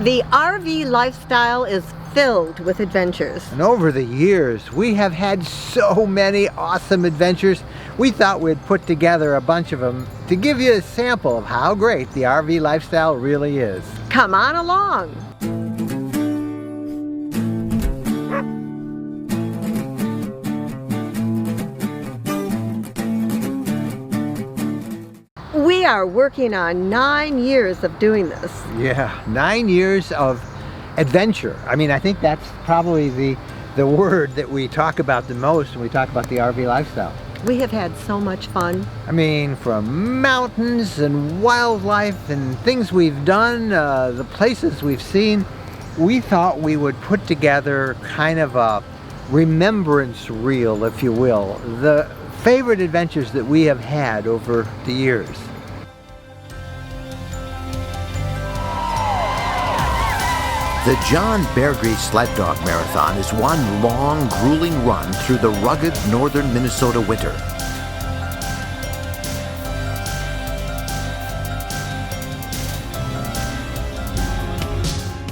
The RV lifestyle is filled with adventures. And over the years, we have had so many awesome adventures. We thought we'd put together a bunch of them to give you a sample of how great the RV lifestyle really is. Come on along. We are working on 9 years of doing this. Yeah, 9 years of adventure. I mean, I think that's probably the word that we talk about the most when we talk about the RV lifestyle. We have had so much fun. I mean, from mountains and wildlife and things we've done, the places we've seen, we thought we would put together kind of a remembrance reel, if you will, the favorite adventures that we have had over the years. The John Beargrease Sled Dog Marathon is one long, grueling run through the rugged northern Minnesota winter.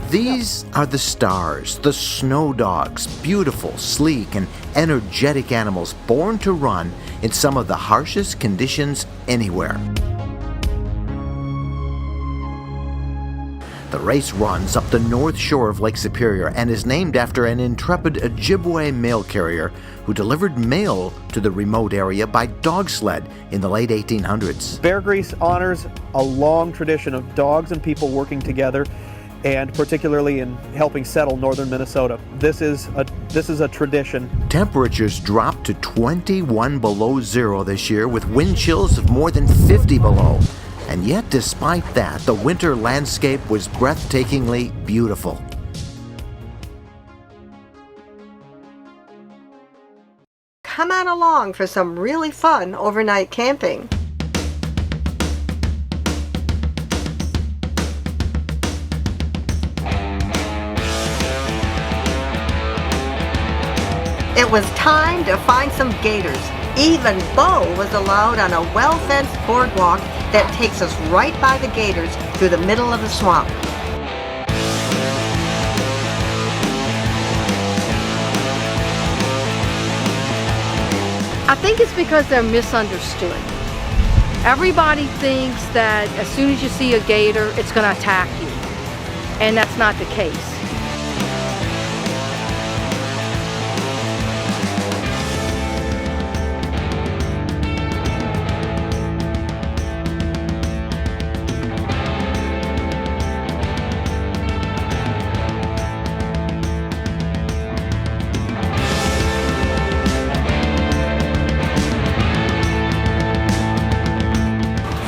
These are the stars, the snow dogs, beautiful, sleek, and energetic animals born to run in some of the harshest conditions anywhere. The race runs up the north shore of Lake Superior and is named after an intrepid Ojibwe mail carrier who delivered mail to the remote area by dog sled in the late 1800s. Beargrease honors a long tradition of dogs and people working together, and particularly in helping settle northern Minnesota. This is a tradition. Temperatures dropped to 21 below zero this year with wind chills of more than 50 below. And yet, despite that, the winter landscape was breathtakingly beautiful. Come on along for some really fun overnight camping. It was time to find some gators. Even Bo was allowed on a well-fenced boardwalk that takes us right by the gators through the middle of the swamp. I think it's because they're misunderstood. Everybody thinks that as soon as you see a gator, it's going to attack you. And that's not the case.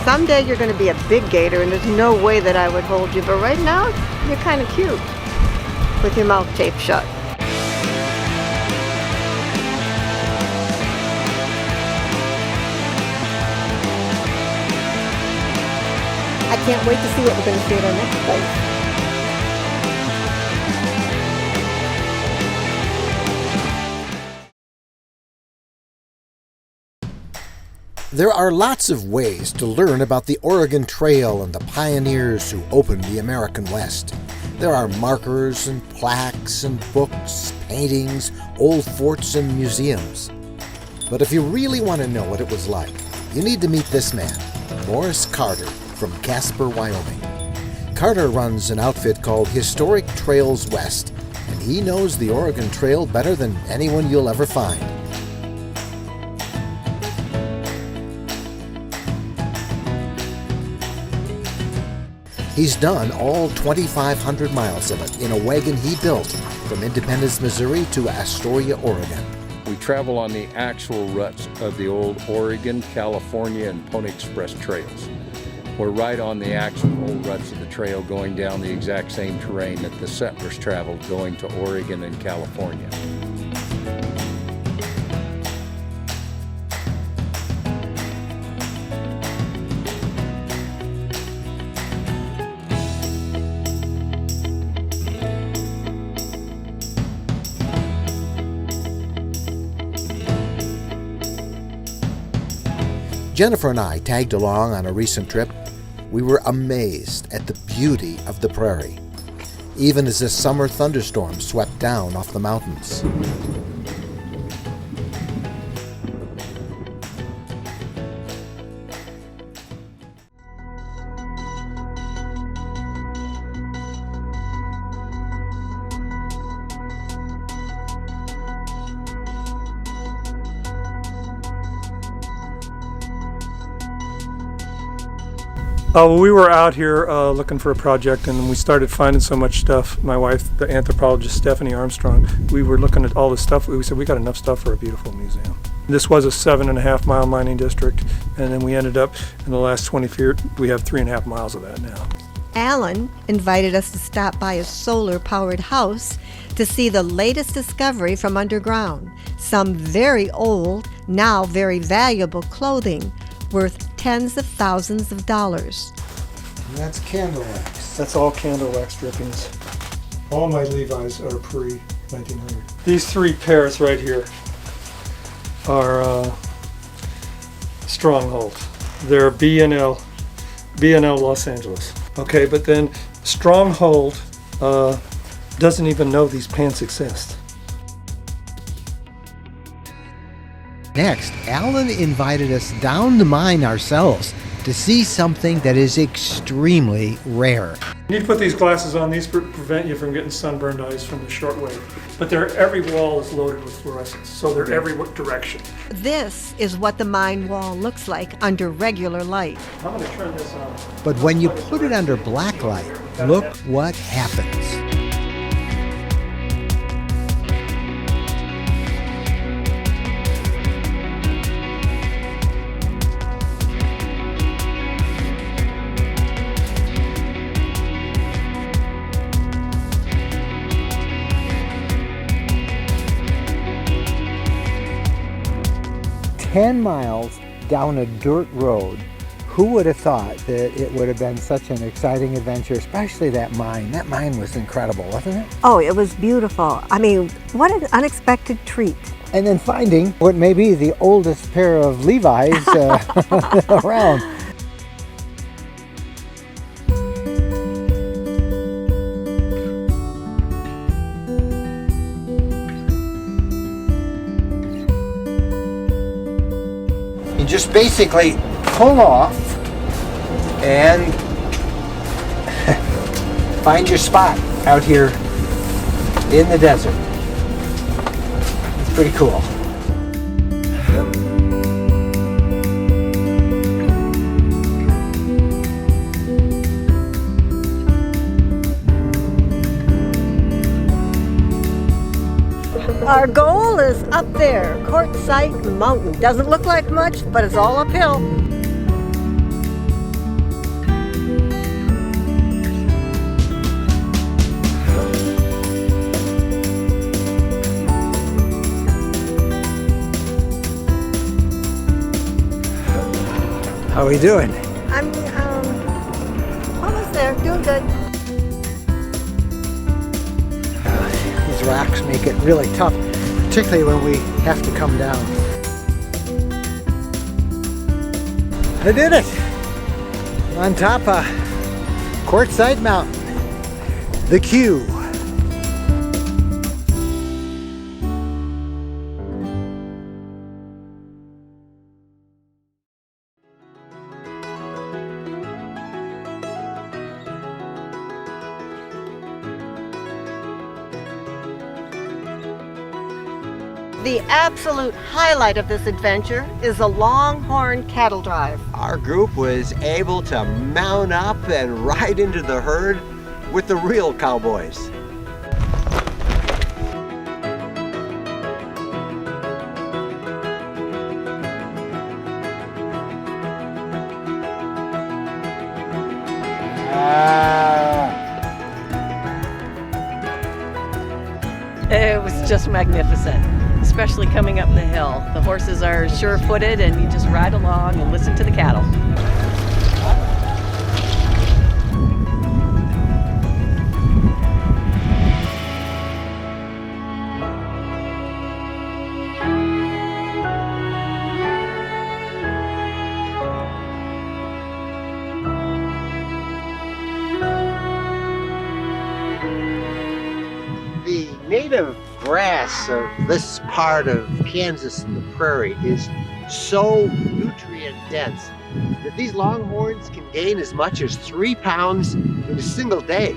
Someday you're going to be a big gator and there's no way that I would hold you, but right now you're kind of cute with your mouth taped shut. I can't wait to see what we're going to see at our next place. There are lots of ways to learn about the Oregon Trail and the pioneers who opened the American West. There are markers and plaques and books, paintings, old forts and museums. But if you really want to know what it was like, you need to meet this man, Morris Carter from Casper, Wyoming. Carter runs an outfit called Historic Trails West, and he knows the Oregon Trail better than anyone you'll ever find. He's done all 2,500 miles of it in a wagon he built from Independence, Missouri to Astoria, Oregon. We travel on the actual ruts of the old Oregon, California, and Pony Express trails. We're right on the actual old ruts of the trail, going down the exact same terrain that the settlers traveled going to Oregon and California. Jennifer and I tagged along on a recent trip. We were amazed at the beauty of the prairie. even as a summer thunderstorm swept down off the mountains. We were out here looking for a project, and we started finding so much stuff. My wife, the anthropologist Stephanie Armstrong, we were looking at all this stuff. We said, we got enough stuff for a beautiful museum. This was a 7.5 mile mining district, and then we ended up, in the last 20 years, we have 3.5 miles of that now. Alan invited us to stop by a solar-powered house to see the latest discovery from underground. Some very old, now very valuable clothing worth tens of thousands of dollars. And that's candle wax. That's all candle wax drippings. All my Levi's are pre-1900. These 3 pairs right here are Stronghold. They're B&L Los Angeles. Okay, but then Stronghold doesn't even know these pants exist. Next, Alan invited us down the mine ourselves to see something that is extremely rare. You need to put these glasses on. These prevent you from getting sunburned eyes from the shortwave. But every wall is loaded with fluorescence, so they're every direction. This is what the mine wall looks like under regular light. I'm going to turn this on. But when you put it under black light, look what happens. 10 miles down a dirt road. Who would have thought that it would have been such an exciting adventure, especially that mine? That mine was incredible, wasn't it? Oh, it was beautiful. I mean, what an unexpected treat. And then finding what may be the oldest pair of Levi's around. You just basically pull off and find your spot out here in the desert. It's pretty cool. Our goal is up there, Courtside Mountain. Doesn't look like much, but it's all uphill. How are we doing? I'm almost there, doing good. These rocks make it really tough, particularly when we have to come down. I did it! On top of Courtside Mountain, the Q. The absolute highlight of this adventure is the Longhorn Cattle Drive. Our group was able to mount up and ride into the herd with the real cowboys. It was just magnificent, especially coming up the hill. The horses are sure-footed and you just ride along and listen to the cattle. grass of this part of Kansas and the prairie is so nutrient dense that these longhorns can gain as much as 3 pounds in a single day.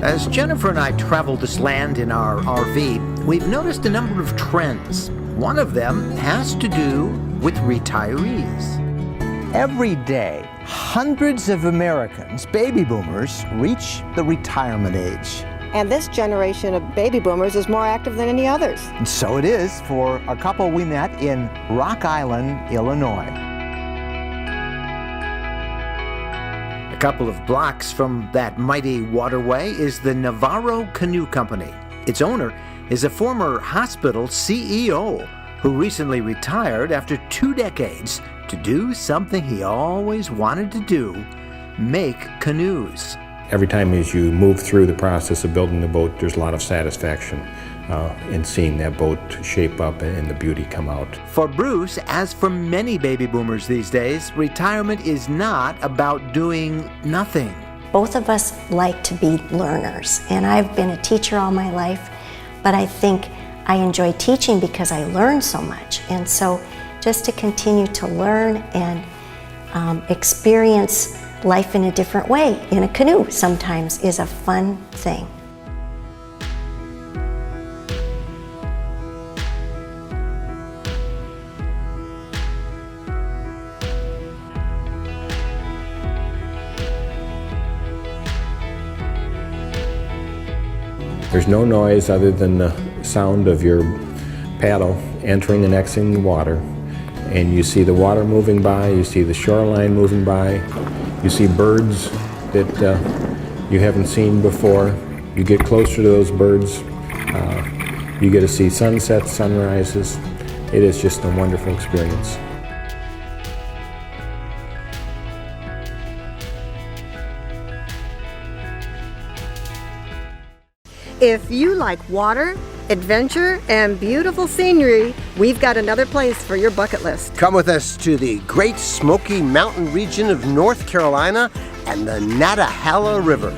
As Jennifer and I travel this land in our RV, we've noticed a number of trends. One of them has to do with retirees. Every day, hundreds of Americans, baby boomers, reach the retirement age. And this generation of baby boomers is more active than any others. And so it is for a couple we met in Rock Island, Illinois. A couple of blocks from that mighty waterway is the Naviro Canoe Company. Its owner is a former hospital CEO who recently retired after 2 decades to do something he always wanted to do: make canoes. Every time as you move through the process of building the boat, there's a lot of satisfaction in seeing that boat shape up and the beauty come out. For Bruce, as for many baby boomers these days, retirement is not about doing nothing. Both of us like to be learners, and I've been a teacher all my life, but I think I enjoy teaching because I learn so much. And so just to continue to learn and experience life in a different way in a canoe sometimes is a fun thing. There's no noise other than the sound of your paddle entering and exiting the water. And you see the water moving by, you see the shoreline moving by, you see birds that you haven't seen before. You get closer to those birds, you get to see sunsets, sunrises. It is just a wonderful experience. If you like water, adventure, and beautiful scenery, we've got another place for your bucket list. Come with us to the Great Smoky Mountain region of North Carolina and the Nantahala River.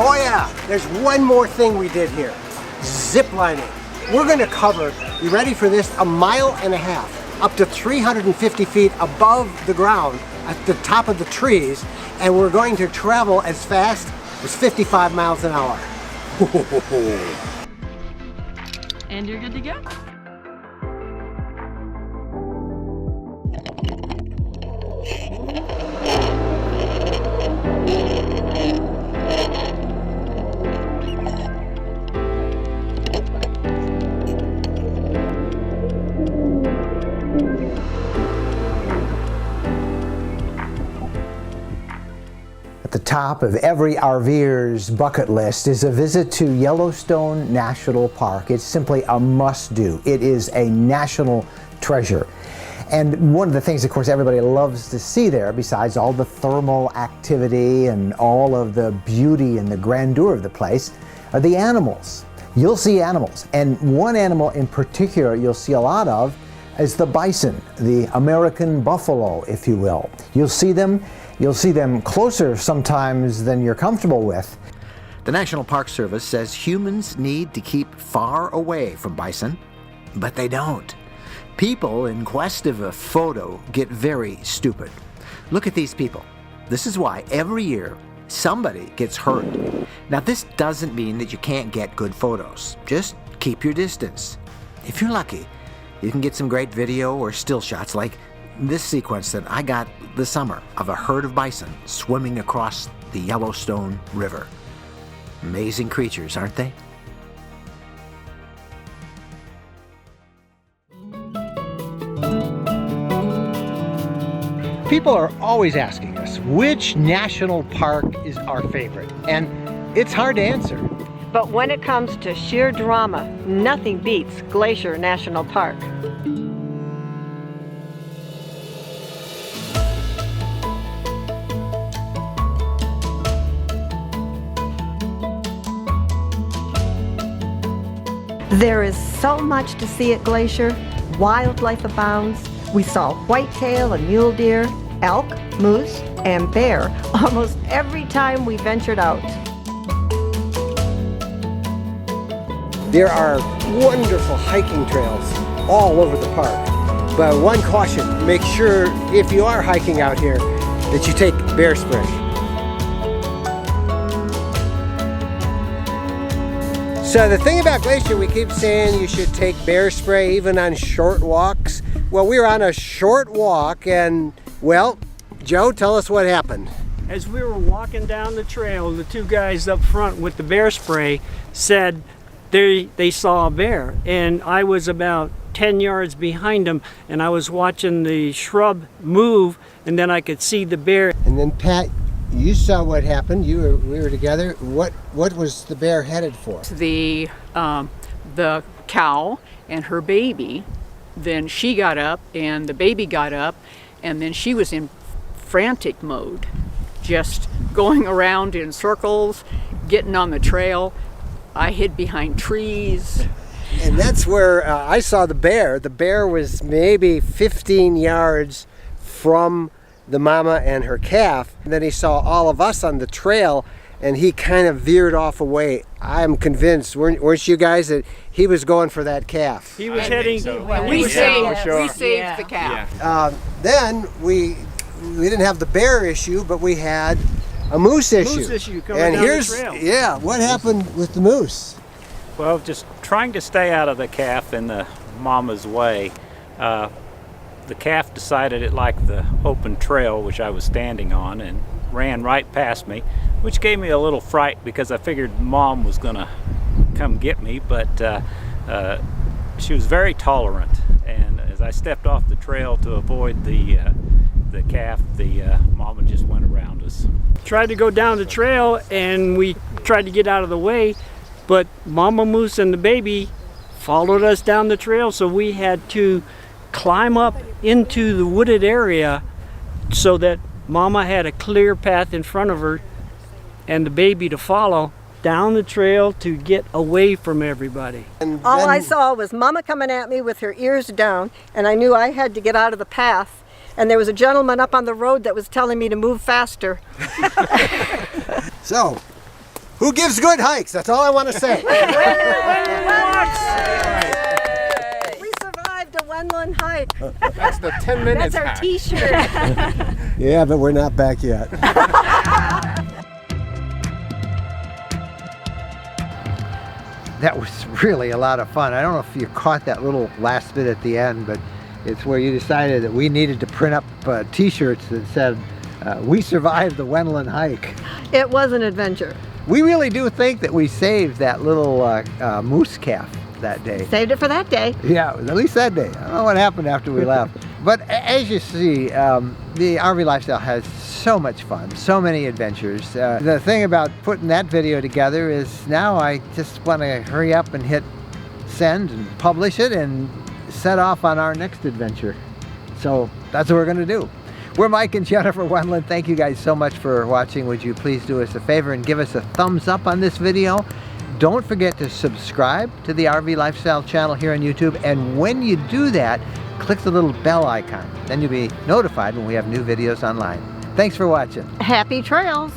Oh yeah, there's one more thing we did here. Zip lining. We're gonna cover, you ready for this, 1.5 miles, up to 350 feet above the ground at the top of the trees, and we're going to travel as fast as 55 miles an hour. And you're good to go. At the top of every RVer's bucket list is a visit to Yellowstone National Park. It's simply a must-do. It is a national treasure. And one of the things, of course, everybody loves to see there, besides all the thermal activity and all of the beauty and the grandeur of the place, are the animals. You'll see animals, and one animal in particular you'll see a lot of is the bison, the American buffalo, if you will. You'll see them closer sometimes than you're comfortable with. The National Park Service says humans need to keep far away from bison, but they don't. People in quest of a photo get very stupid. Look at these people. This is why every year somebody gets hurt. Now, this doesn't mean that you can't get good photos. Just keep your distance. If you're lucky, you can get some great video or still shots like this sequence that I got this summer of a herd of bison swimming across the Yellowstone River. Amazing creatures, aren't they? People are always asking us which national park is our favorite, and it's hard to answer. But when it comes to sheer drama, nothing beats Glacier National Park. There is so much to see at Glacier. Wildlife abounds. We saw whitetail and mule deer, elk, moose, and bear almost every time we ventured out. There are wonderful hiking trails all over the park. But one caution, make sure if you are hiking out here that you take bear spray. So the thing about Glacier, we keep saying you should take bear spray even on short walks. Well, we were on a short walk and, well, Joe, tell us what happened. As we were walking down the trail, the two guys up front with the bear spray said they saw a bear. And I was about 10 yards behind them and I was watching the shrub move and then I could see the bear. And then Pat, you saw what happened. We were together. What was the bear headed for? The cow and her baby. Then she got up and the baby got up and then she was in frantic mode, just going around in circles, getting on the trail. I hid behind trees. And that's where I saw the bear. The bear was maybe 15 yards from the mama and her calf. And then he saw all of us on the trail and he kind of veered off away. I'm convinced, weren't you guys, that he was going for that calf? He was heading. So. We saved the calf. Yeah. Then we didn't have the bear issue, but we had a moose issue. Moose issue coming and down here's, the trail. Yeah, what happened with the moose? Well, just trying to stay out of the calf in the mama's way. The calf decided it liked the open trail which I was standing on and ran right past me, which gave me a little fright because I figured Mom was gonna come get me, but she was very tolerant, and as I stepped off the trail to avoid the calf, the mama just went around us. Tried to go down the trail and we tried to get out of the way, but Mama Moose and the baby followed us down the trail, so we had to climb up into the wooded area so that Mama had a clear path in front of her and the baby to follow down the trail to get away from everybody. And all I saw was Mama coming at me with her ears down, and I knew I had to get out of the path. And there was a gentleman up on the road that was telling me to move faster. So, who gives good hikes? That's all I want to say. We survived a Wendland hike. That's the 10 minutes That's our hack. t-shirt. Yeah, but we're not back yet. That was really a lot of fun. I don't know if you caught that little last bit at the end, but it's where you decided that we needed to print up t-shirts that said, we survived the Wendland hike. It was an adventure. We really do think that we saved that little moose calf that day. Saved it for that day. Yeah, at least that day. I don't know what happened after we left. But as you see, the RV lifestyle has so much fun, so many adventures. The thing about putting that video together is now I just want to hurry up and hit send and publish it and set off on our next adventure. So that's what we're going to do. We're Mike and Jennifer Wendland. Thank you guys so much for watching. Would you please do us a favor and give us a thumbs up on this video? Don't forget to subscribe to the RV Lifestyle channel here on YouTube. And when you do that, click the little bell icon. Then you'll be notified when we have new videos online. Thanks for watching. Happy trails.